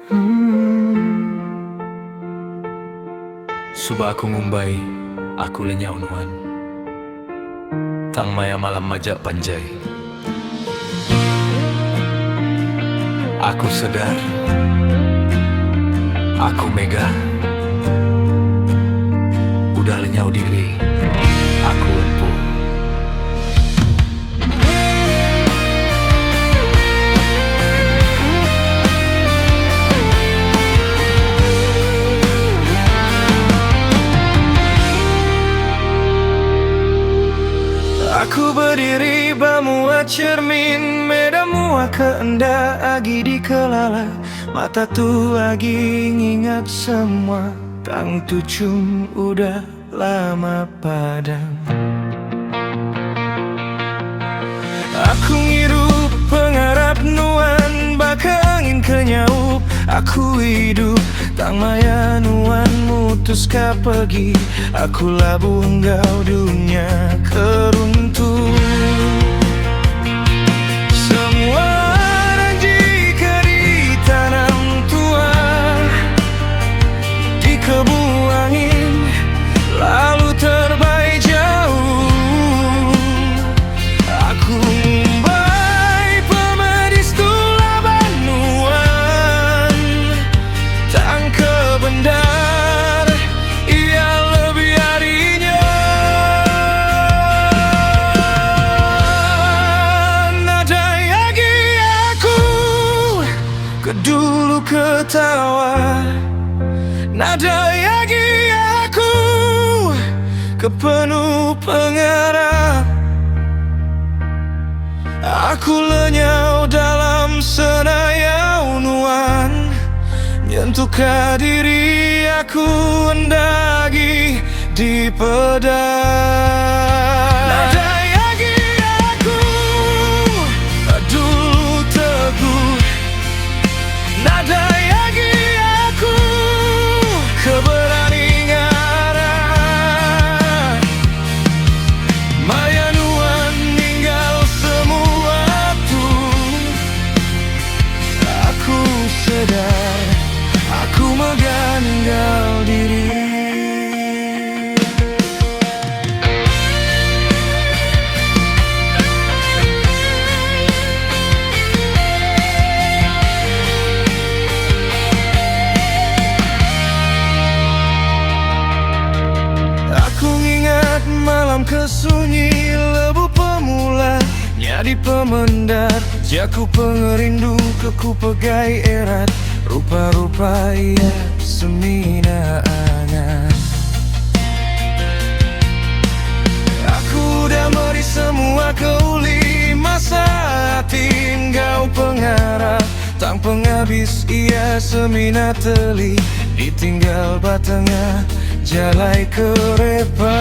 Suba aku ngumbay, aku lenyau nuan. Tang maya malam majak panjai. Aku sedar, aku mega. Udah lenyau diri, aku lumpuh. Aku berdiri bamuat cermin, medamu keenda agi di kelala. Mata tu lagi ngingat semua, tang tucum udah lama padam. Aku ngirup pengharap nuan, baka angin kenyaup. Aku hidup tang maya nuan mutuska pergi. Aku labuh enggau dunia keruntuh. Semua jika ditanam tua di kebu angin, lalu terbaik jauh. Aku mumbai pemadis tula banuan, tang kebendar ia lebih harinya. Nada lagi aku kedulu ketawa, nada lagi aku kepenuh pengharap. Aku lenyau dalam senayau nuan, nyentuhkan diri aku endagi di pedang. Nada lagi aku dulu teguh, nada lagi aku keberani ngarah. Maya nuan ninggal semua tuh. Aku sedar, aku meninggal diri. Aku ingat malam kesunyi, lebu pemula nyadi pemendar. Jaku pengerindu keku pegai erat, rupa-rupa ia semina angan. Aku udah meri semua keuli, masa tinggal pengharap. Tang penghabis ia semina teli, ditinggal batengah jalai kerepa.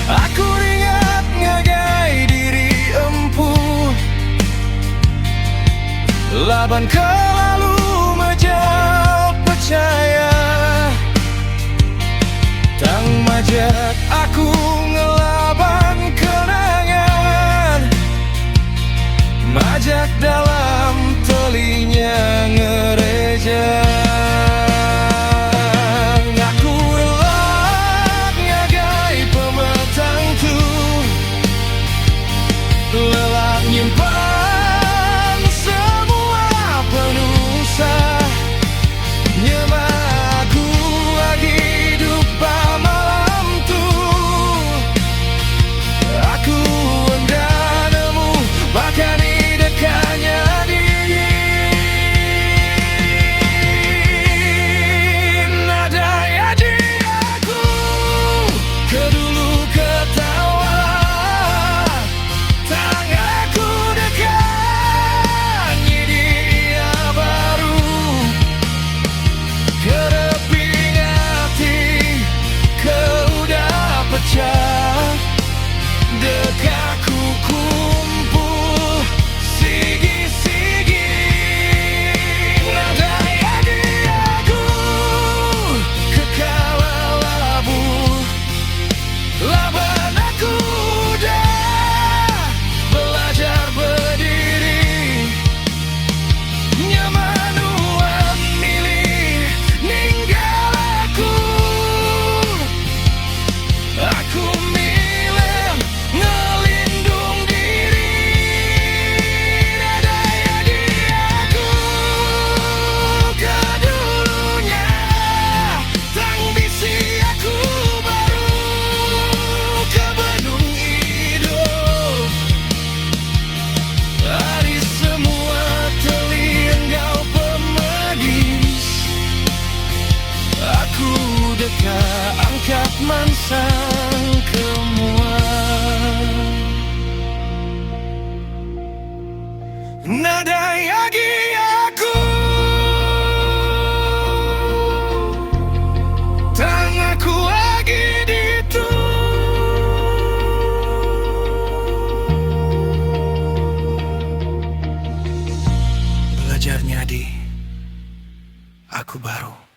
Aku ingat ngagai diri empuh, laban kelalu majak percaya. Tang majak aku ngelaban kenangan, majak dalam telinya ngereja. Aku relak ngagai pemetang tu, lelak nyimpan semua penusa. Nyemah aku lagi hidup malam tu, belajarnya di Aku Baru.